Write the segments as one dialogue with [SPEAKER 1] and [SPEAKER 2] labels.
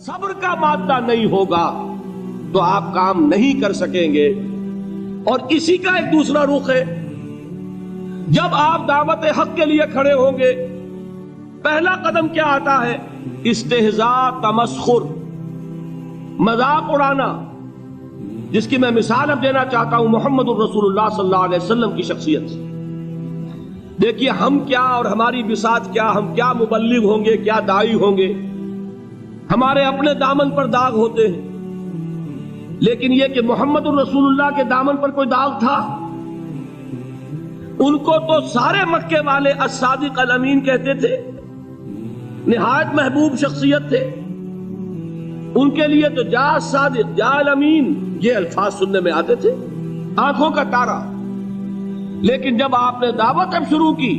[SPEAKER 1] صبر کا مادہ نہیں ہوگا تو آپ کام نہیں کر سکیں گے. اور اسی کا ایک دوسرا رخ ہے، جب آپ دعوت حق کے لیے کھڑے ہوں گے پہلا قدم کیا آتا ہے؟ استہزاء، تمسخر، مذاق اڑانا، جس کی میں مثال اب دینا چاہتا ہوں محمد الرسول اللہ صلی اللہ علیہ وسلم کی شخصیت سے. دیکھیے ہم کیا اور ہماری بساط کیا، ہم کیا مبلغ ہوں گے، کیا داعی ہوں گے، ہمارے اپنے دامن پر داغ ہوتے ہیں، لیکن یہ کہ محمد الرسول اللہ کے دامن پر کوئی داغ تھا؟ ان کو تو سارے مکے والے الصادق الامین کہتے تھے، نہایت محبوب شخصیت تھے. ان کے لیے تو جا صادق، جا الامین، یہ الفاظ سننے میں آتے تھے، آنکھوں کا تارا. لیکن جب آپ نے دعوت اب شروع کی،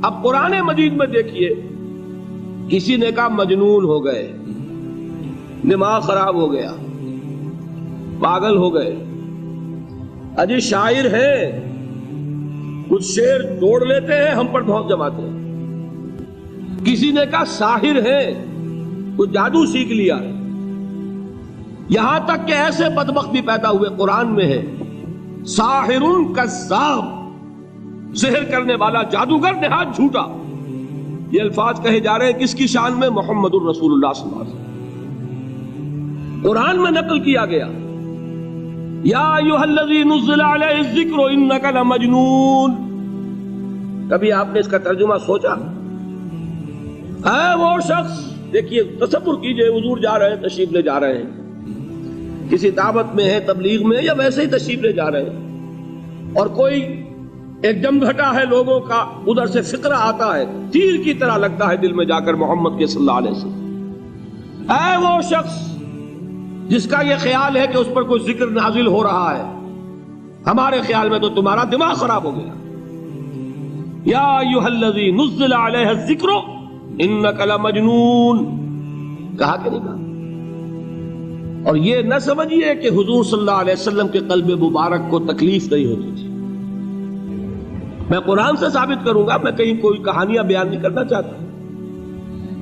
[SPEAKER 1] اب قرآن مجید میں دیکھیے، کسی نے کہا مجنون ہو گئے، دماغ خراب ہو گیا، پاگل ہو گئے، اجی شاعر ہیں، کچھ شعر توڑ لیتے ہیں، ہم پر بہت جماتے ہیں. کسی نے کہا ساحر ہیں، کچھ جادو سیکھ لیا. یہاں تک کہ ایسے بدبخت بھی پیدا ہوئے، قرآن میں ہے ساحر کذاب، سحر کرنے والا جادوگر نہایت جھوٹا. یہ الفاظ کہے جا رہے ہیں کس کی شان میں؟ محمد الرسول اللہ صلی اللہ علیہ وسلم. قرآن میں نقل کیا گیا یا ایھا الذی نزل علیہ الذکر انک لمجنون. کبھی آپ نے اس کا ترجمہ سوچا؟ ہے وہ شخص، دیکھیے تصور کیجئے، حضور جا رہے ہیں، تشریف لے جا رہے ہیں، کسی دعوت میں ہے، تبلیغ میں، یا ویسے ہی تشریف لے جا رہے ہیں، اور کوئی ایک جمگھٹا ہے لوگوں کا، ادھر سے فقرہ آتا ہے، تیر کی طرح لگتا ہے دل میں جا کر محمد کے صلی اللہ علیہ وسلم. اے وہ شخص جس کا یہ خیال ہے کہ اس پر کوئی ذکر نازل ہو رہا ہے، ہمارے خیال میں تو تمہارا دماغ خراب ہو گیا. یا ایھا الذی نزل علیہ الذکر انک لمجنون، کہا کہ نہیں کہا؟ اور یہ نہ سمجھیے کہ حضور صلی اللہ علیہ وسلم کے قلب مبارک کو تکلیف نہیں ہوتی تھی. میں قرآن سے ثابت کروں گا، میں کہیں کوئی کہانیاں بیان نہیں کرنا چاہتا.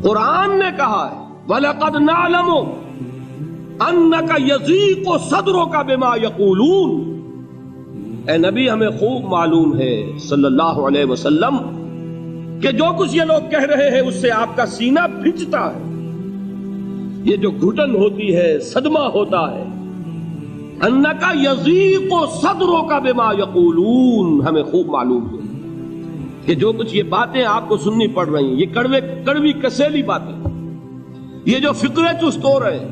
[SPEAKER 1] قرآن نے کہا ہے وَلَقَدْ نَعْلَمُ أَنَّكَ يَضِيقُ صَدْرُكَ بِمَا يَقُولُونَ. اے نبی ہمیں خوب معلوم ہے صلی اللہ علیہ وسلم کہ جو کچھ یہ لوگ کہہ رہے ہیں اس سے آپ کا سینہ بھجتا ہے، یہ جو گھٹن ہوتی ہے، صدمہ ہوتا ہے. انکا یضیق صدرک بما یقولون، ہمیں خوب معلوم ہے کہ جو کچھ یہ باتیں آپ کو سننی پڑ رہی ہیں، یہ کڑوی کسیلی باتیں، یہ جو فقرے چست ہو رہے ہیں،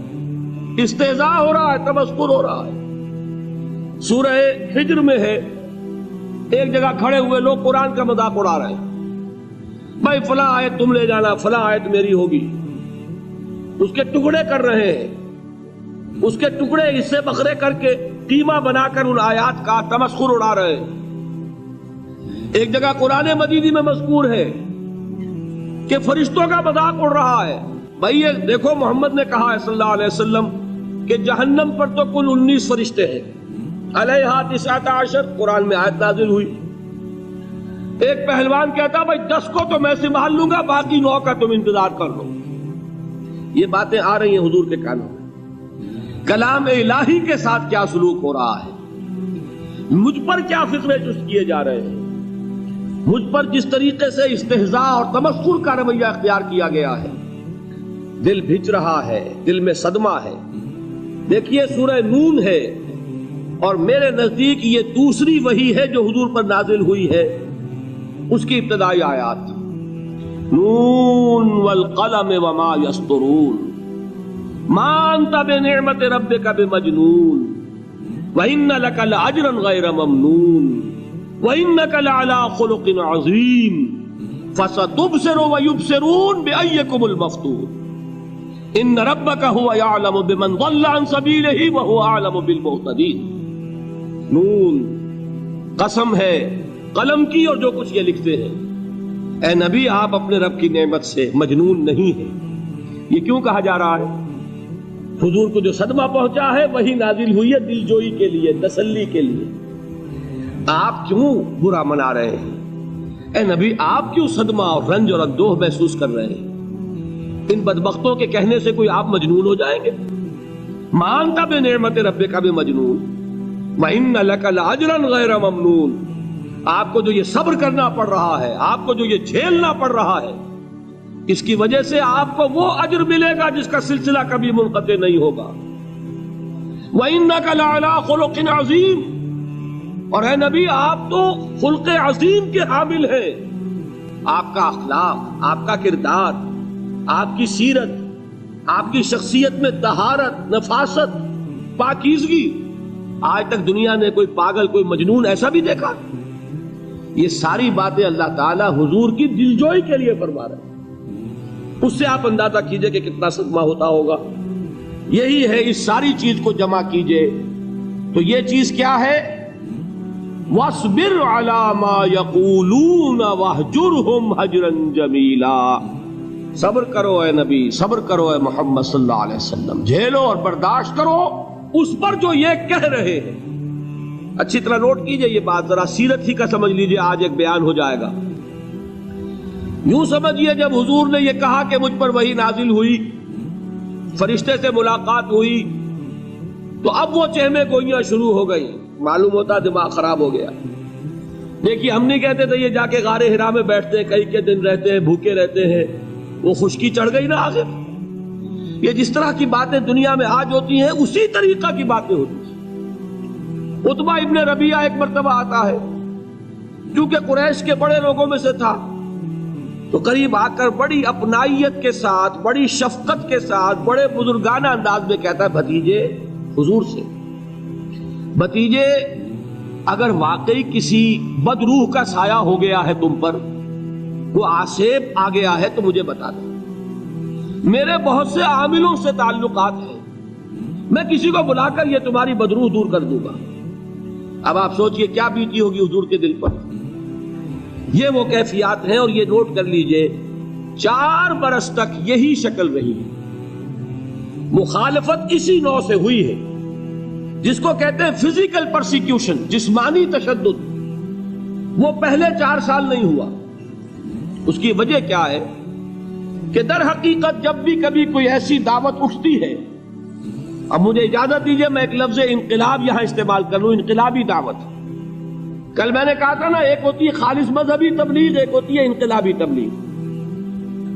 [SPEAKER 1] استہزاء ہو رہا ہے، تمسخر ہو رہا ہے. سورہ ہجر میں ہے، ایک جگہ کھڑے ہوئے لوگ قرآن کا مذاق اڑا رہے ہیں، بھائی فلاں آیت تم لے جانا، فلاں آیت میری ہوگی، اس کے ٹکڑے کر رہے ہیں، اس کے ٹکڑے حصے بکھرے کر کے قیمہ بنا کر ان آیات کا تمسخر اڑا رہے ہیں. ایک جگہ قرآن مجیدی میں مذکور ہے کہ فرشتوں کا مذاق اڑ رہا ہے. بھائی یہ دیکھو محمد نے کہا ہے صلی اللہ علیہ وسلم کہ جہنم پر تو کل 19 فرشتے ہیں، علیہا 19 قرآن میں آیت نازل ہوئی. ایک پہلوان کہتا بھائی 10 کو تو میں سنبھال لوں گا، باقی 9 کا تم انتظار کر لو. یہ باتیں آ رہی ہیں حضور کے کانوں میں. کلام الہی کے ساتھ کیا سلوک ہو رہا ہے، مجھ پر کیا فقرے چست کیے جا رہے ہیں، مجھ پر جس طریقے سے استہزاء اور تمسخر کا رویہ اختیار کیا گیا ہے. دل بھج رہا ہے، دل میں صدمہ ہے. دیکھیے سورہ نون ہے، اور میرے نزدیک یہ دوسری وحی ہے جو حضور پر نازل ہوئی ہے، اس کی ابتدائی آیات. نون والقلم وما یسطرون ما انت بنعمت ربک بمجنون وان لک لاجرا غیر ممنون وانک لعلی خلق عظیم فستبصر ویبصرون بأیکم المفتون ان ربک هو یعلم بمن ضل عن سبیلہ وهو اعلم بالمہتدین. نون، قسم ہے قلم کی اور جو کچھ یہ لکھتے ہیں. اے نبی آپ اپنے رب کی نعمت سے مجنون نہیں ہیں. یہ کیوں کہا جا رہا ہے؟ حضور کو جو صدمہ پہنچا ہے وہی نازل ہوئی ہے دل جوئی کے لیے، تسلی کے لیے. آپ کیوں برا منا رہے ہیں؟ اے نبی آپ کیوں صدمہ اور رنج اور اندوہ محسوس کر رہے ہیں؟ ان بدبختوں کے کہنے سے کوئی آپ مجنون ہو جائیں گے؟ مانتا بے نعمت رب کا بھی مجنون وَإِنَّ لَكَ لَأَجْرًا غَيْرَ مَمْنُونَ، آپ کو جو یہ صبر کرنا پڑ رہا ہے، آپ کو جو یہ جھیلنا پڑ رہا ہے، اس کی وجہ سے آپ کو وہ اجر ملے گا جس کا سلسلہ کبھی منقطع نہیں ہوگا۔ وَإِنَّكَ لَعَلَىٰ خُلُقٍ عَظِيمٍ، اور اے نبی آپ تو خلق عظیم کے حامل ہیں۔ آپ کا اخلاق، آپ کا کردار، آپ کی سیرت، آپ کی شخصیت میں طہارت، نفاست، پاکیزگی، آج تک دنیا نے کوئی پاگل، کوئی مجنون ایسا بھی دیکھا؟ یہ ساری باتیں اللہ تعالیٰ حضور کی دلجوئی کے لیے فرما رہے ہیں۔ اس سے آپ اندازہ کیجئے کہ کتنا صدمہ ہوتا ہوگا۔ یہی ہے، اس ساری چیز کو جمع کیجئے تو یہ چیز کیا ہے؟ وَاصْبِرْ عَلَىٰ مَا يَقُولُونَ وَاهْجُرْهُمْ هَجْرًا جَمِيلًا، صبر کرو اے نبی، صبر کرو اے محمد صلی اللہ علیہ وسلم، جھیلو اور برداشت کرو اس پر جو یہ کہہ رہے ہیں۔ اچھی طرح نوٹ کیجئے یہ بات، ذرا سیرت ہی کا سمجھ لیجئے، آج ایک بیان ہو جائے گا۔ یوں سمجھیے جب حضور نے یہ کہا کہ مجھ پر وحی نازل ہوئی، فرشتے سے ملاقات ہوئی، تو اب وہ چہمے گوئیاں شروع ہو گئی، معلوم ہوتا دماغ خراب ہو گیا۔ دیکھیے ہم نہیں کہتے تھے یہ جا کے غار حرا میں بیٹھتے ہیں، کئی کے دن رہتے ہیں، بھوکے رہتے ہیں، وہ خشکی چڑھ گئی نا آخر۔ یہ جس طرح کی باتیں دنیا میں آج ہوتی ہیں اسی طریقہ کی باتیں ہوتی ہیں۔ عتبہ ابن ربیعہ ایک مرتبہ آتا ہے، کیونکہ قریش کے بڑے لوگوں میں سے تھا، تو قریب آ کر بڑی اپنائیت کے ساتھ، بڑی شفقت کے ساتھ، بڑے بزرگانہ انداز میں کہتا ہے، بھتیجے، حضور سے، بھتیجے اگر واقعی کسی بدروح کا سایہ ہو گیا ہے تم پر، وہ آسیب آ گیا ہے تو مجھے بتا دو، میرے بہت سے عاملوں سے تعلقات ہیں، میں کسی کو بلا کر یہ تمہاری بدروح دور کر دوں گا۔ اب آپ سوچئے کیا بیتی ہوگی حضور کے دل پر۔ یہ وہ کیفیات ہیں، اور یہ نوٹ کر لیجئے 4 برس تک یہی شکل رہی ہے۔ مخالفت اسی نوع سے ہوئی ہے جس کو کہتے ہیں فزیکل پرسیکیوشن، جسمانی تشدد، وہ پہلے 4 سال نہیں ہوا۔ اس کی وجہ کیا ہے کہ در حقیقت جب بھی کبھی کوئی ایسی دعوت اٹھتی ہے، اب مجھے اجازت دیجئے میں ایک لفظ انقلاب یہاں استعمال کر لوں، انقلابی دعوت۔ کل میں نے کہا تھا نا، ایک ہوتی ہے خالص مذہبی تبلیغ، ایک ہوتی ہے انقلابی تبلیغ۔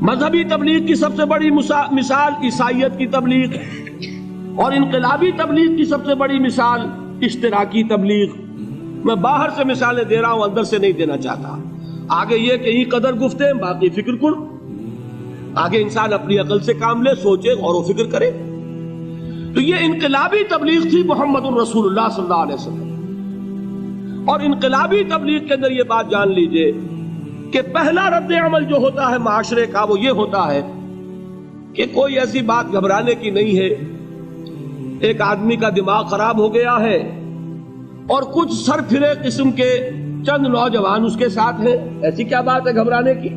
[SPEAKER 1] مذہبی تبلیغ کی سب سے بڑی مثال عیسائیت کی تبلیغ، اور انقلابی تبلیغ کی سب سے بڑی مثال اشتراکی تبلیغ۔ میں باہر سے مثالیں دے رہا ہوں، اندر سے نہیں دینا چاہتا۔ آگے یہ کہ ہی قدر گفتیں، باقی فکر کن۔ آگے انسان اپنی عقل سے کام لے، سوچے، غور و فکر کرے۔ تو یہ انقلابی تبلیغ تھی محمد الرسول اللہ صلی اللہ علیہ وسلم۔ اور انقلابی تبلیغ کے اندر یہ بات جان لیجئے کہ پہلا رد عمل جو ہوتا ہے معاشرے کا، وہ یہ ہوتا ہے کہ کوئی ایسی بات گھبرانے کی نہیں ہے، ایک آدمی کا دماغ خراب ہو گیا ہے اور کچھ سر پھرے قسم کے چند نوجوان اس کے ساتھ ہیں، ایسی کیا بات ہے گھبرانے کی؟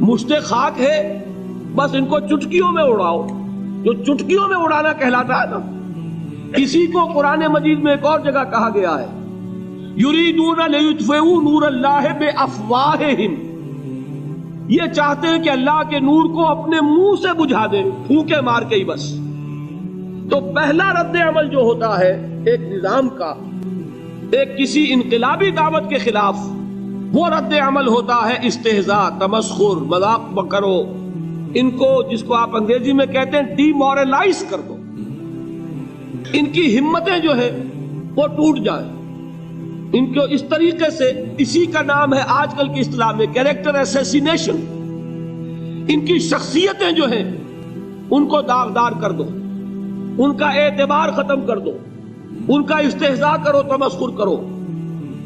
[SPEAKER 1] مشت خاک ہے، بس ان کو چٹکیوں میں اڑاؤ۔ جو چٹکیوں میں اڑانا کہلاتا ہے نا، اسی کو قرآن مجید میں ایک اور جگہ کہا گیا ہے، یریدون لیطفئوا نور اللہ بافواہہم، یہ چاہتے ہیں کہ اللہ کے نور کو اپنے منہ سے بجھا دیں، پھونکے مار کے ہی بس۔ تو پہلا رد عمل جو ہوتا ہے ایک نظام کا، ایک کسی انقلابی دعوت کے خلاف، وہ رد عمل ہوتا ہے استہزاء، تمسخر، مذاق کرو، ان کو جس کو آپ انگریزی میں کہتے ہیں ڈی مورلائز کر دو، ان کی ہمتیں جو ہے وہ ٹوٹ جائیں، ان کو اس طریقے سے، اسی کا نام ہے آج کل کی اصطلاح میں کیریکٹر اسیسینیشن، ان کی شخصیتیں جو ہیں ان کو داغدار کر دو، ان کا اعتبار ختم کر دو، ان کا استہزاء کرو، تمسخر کرو۔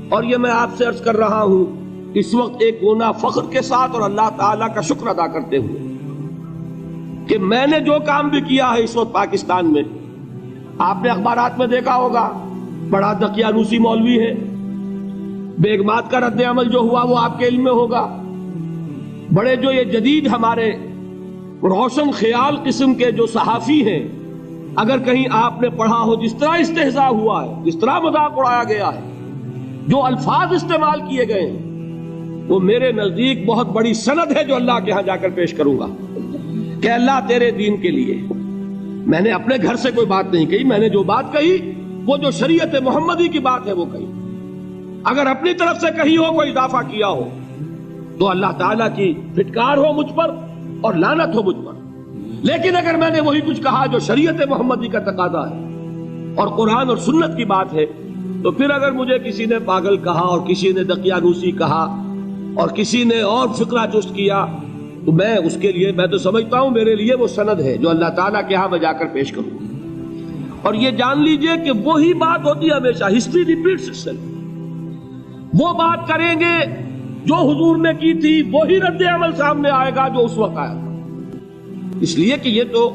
[SPEAKER 1] اور یہ میں آپ سے عرض کر رہا ہوں اس وقت ایک گونا فخر کے ساتھ اور اللہ تعالیٰ کا شکر ادا کرتے ہوئے کہ میں نے جو کام بھی کیا ہے اس وقت پاکستان میں، آپ نے اخبارات میں دیکھا ہوگا، بڑا دقیانوسی مولوی ہے، بیگمات کا رد عمل جو ہوا وہ آپ کے علم میں ہوگا، بڑے جو یہ جدید ہمارے روشن خیال قسم کے جو صحافی ہیں، اگر کہیں آپ نے پڑھا ہو جس طرح استہزاء ہوا ہے، جس طرح مذاق اڑایا گیا ہے، جو الفاظ استعمال کیے گئے ہیں، وہ میرے نزدیک بہت بڑی سند ہے جو اللہ کے ہاں جا کر پیش کروں گا۔ کہ اللہ تیرے دین کے لیے میں نے اپنے گھر سے کوئی بات نہیں کہی، میں نے جو بات کہی وہ جو شریعت محمدی کی بات ہے وہ کہی. اگر اپنی طرف سے کہی ہو کوئی اضافہ کیا ہو تو اللہ تعالیٰ کی پھٹکار ہو مجھ پر اور لعنت ہو مجھ پر. لیکن اگر میں نے وہی کچھ کہا جو شریعت محمدی کا تقاضا ہے اور قرآن اور سنت کی بات ہے، تو پھر اگر مجھے کسی نے پاگل کہا اور کسی نے دقیانوسی کہا اور کسی نے اور فقرہ جست کیا تو میں اس کے لیے، میں تو سمجھتا ہوں میرے لیے وہ سند ہے جو اللہ تعالیٰ کے ہاں میں جا کر پیش کروں. اور یہ جان لیجئے کہ وہی بات ہوتی ہے ہمیشہ، ہسٹری ریپیٹس اٹسیلف. وہ بات کریں گے جو حضور نے کی تھی، وہی رد عمل سامنے آئے گا جو اس وقت آیا تھا. اس لیے کہ یہ تو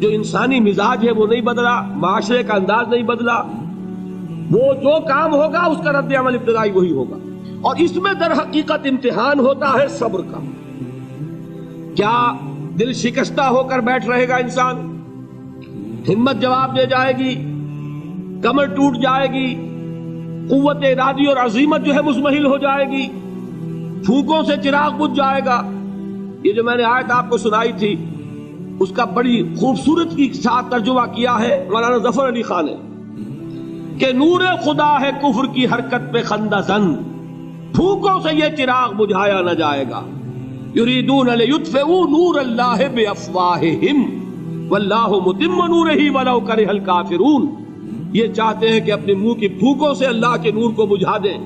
[SPEAKER 1] جو انسانی مزاج ہے وہ نہیں بدلا، معاشرے کا انداز نہیں بدلا، وہ جو کام ہوگا اس کا رد عمل ابتدائی وہی ہوگا. اور اس میں در حقیقت امتحان ہوتا ہے صبر کا. کیا دل شکستہ ہو کر بیٹھ رہے گا انسان؟ ہمت جواب دے جائے گی، کمر ٹوٹ جائے گی، قوت ارادی اور عزیمت جو ہے مزمحل ہو جائے گی، پھونکوں سے چراغ بجھ جائے گا. یہ جو میں نے آیت آپ کو سنائی تھی اس کا بڑی خوبصورت کی ساتھ ترجمہ کیا ہے مولانا ظفر علی خان نے کہ نور خدا ہے کفر کی حرکت پہ خندہ زن، پھونکوں سے یہ چراغ بجھایا نہ جائے گا. یریدون لیطفئوا نور اللہ بافواہہم واللہ متم نورہ ولو کرہ الکافرون. یہ چاہتے ہیں کہ اپنے منہ کی پھونکوں سے اللہ کے نور کو بجھا دیں،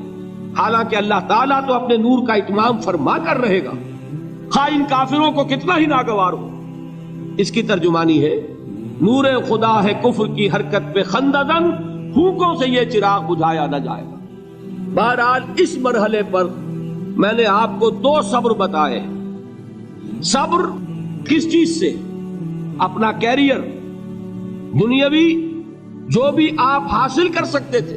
[SPEAKER 1] حالانکہ اللہ تعالیٰ تو اپنے نور کا اتمام فرما کر رہے گا، خواہ ان کافروں کو کتنا ہی ناگوار ہو. اس کی ترجمانی ہے نور خدا ہے کفر کی حرکت پہ خندہ زن، پھونکوں سے یہ چراغ بجھایا نہ جائے گا. بہرحال اس مرحلے پر میں نے آپ کو دو صبر بتائے. صبر کس چیز سے؟ اپنا کیریئر دنیاوی جو بھی آپ حاصل کر سکتے تھے.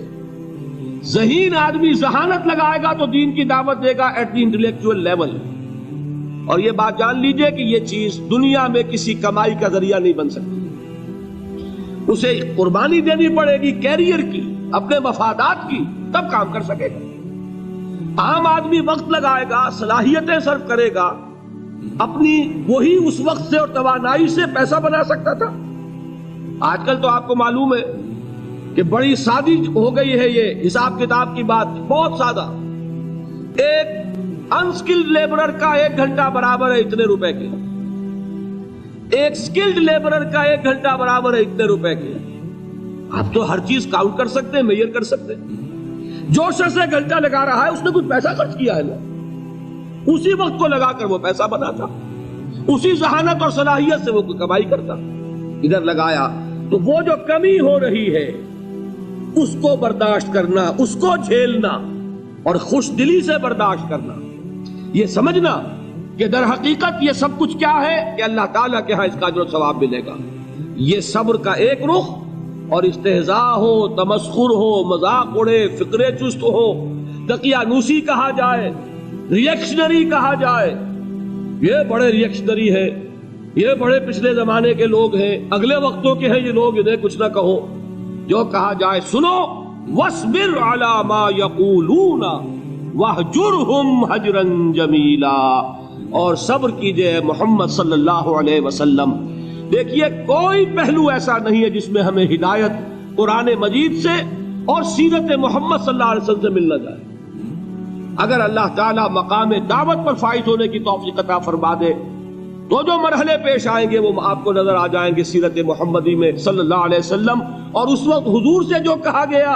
[SPEAKER 1] ذہین آدمی ذہانت لگائے گا تو دین کی دعوت دے گا ایٹ دی انٹلیکچوئل لیول. اور یہ بات جان لیجئے کہ یہ چیز دنیا میں کسی کمائی کا ذریعہ نہیں بن سکتی. اسے قربانی دینی پڑے گی کیریئر کی، اپنے مفادات کی، تب کام کر سکے گا. عام آدمی وقت لگائے گا، صلاحیتیں صرف کرے گا، اپنی وہی اس وقت سے اور توانائی سے پیسہ بنا سکتا تھا. آج کل تو آپ کو معلوم ہے کہ بڑی سادی ہو گئی ہے یہ حساب کتاب کی بات، بہت سادہ. ایک انسکلڈ لیبرر کا 1 گھنٹہ برابر ہے اتنے روپے کے، ایک سکلڈ لیبرر کا 1 گھنٹہ برابر ہے اتنے روپے کے. آپ تو ہر چیز کاؤنٹ کر سکتے ہیں، میئر کر سکتے ہیں. جو شخص 1 گھنٹہ لگا رہا ہے اس نے کچھ پیسہ خرچ کیا ہے نا، اسی وقت کو لگا کر وہ پیسہ بناتا، اسی ذہانت اور صلاحیت سے وہ کمائی کرتا. ادھر لگایا تو وہ جو کمی ہو رہی ہے اس کو برداشت کرنا، اس کو جھیلنا اور خوش دلی سے برداشت کرنا، یہ سمجھنا کہ در حقیقت یہ سب کچھ کیا ہے کہ اللہ تعالیٰ کے ہاں اس کا اجر و ثواب ملے گا. یہ صبر کا ایک رخ. اور استہزاء ہو، تمسخر ہو، مذاق اڑے، فقرے چست ہو، دقیانوسی کہا جائے، ریئیکشنری کہا جائے، یہ بڑے ریئیکشنری ہے، یہ بڑے پچھلے زمانے کے لوگ ہیں، اگلے وقتوں کے ہیں یہ لوگ، انہیں کچھ نہ کہو. جو کہا جائے سنو. وَاصْبِرْ عَلَى مَا يَقُولُونَ وَاهْجُرْهُمْ هَجْرًا جَمِيلًا. اور صبر کیجئے محمد صلی اللہ علیہ وسلم. دیکھیے کوئی پہلو ایسا نہیں ہے جس میں ہمیں ہدایت قرآن مجید سے اور سیرت محمد صلی اللہ علیہ وسلم سے مل نہ جائے. اگر اللہ تعالیٰ مقام دعوت پر فائز ہونے کی توفیق عطا فرما دے تو جو مرحلے پیش آئیں گے وہ آپ کو نظر آ جائیں گے سیرت محمدی میں صلی اللہ علیہ وسلم. اور اس وقت حضور سے جو کہا گیا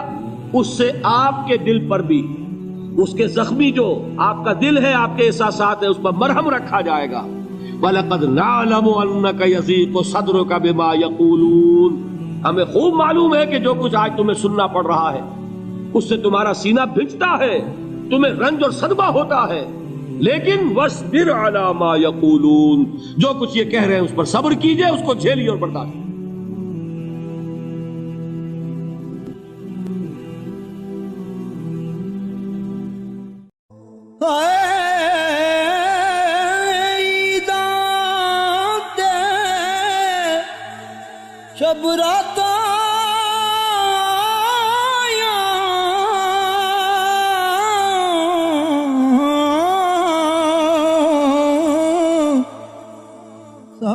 [SPEAKER 1] اس سے آپ کے دل پر بھی، اس کے زخمی جو آپ کا دل ہے، آپ کے احساسات ہیں، اس پر مرہم رکھا جائے گا. وَلَقَدْ نَعْلَمُ أَنَّكَ يَضِيقُ صَدْرُكَ بِمَا يَقُولُونَ. ہمیں خوب معلوم ہے کہ جو کچھ آج تمہیں سننا پڑ رہا ہے اس سے تمہارا سینہ بھجتا ہے، تمہیں رنج اور صدمہ ہوتا ہے. لیکن وَاصْبِرْ عَلَى مَا يَقُولُونَ، جو کچھ یہ کہہ رہے ہیں اس پر صبر کیجئے، اس کو جھیلیے اور برداشت کیجئے.
[SPEAKER 2] شب رات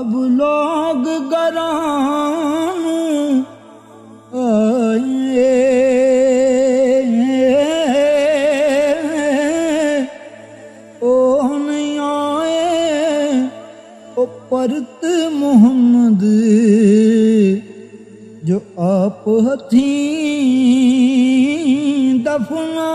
[SPEAKER 2] اب لوگ گران آئے او نہیں آئے او پرت محمد جو آپ ہتھیں دفنا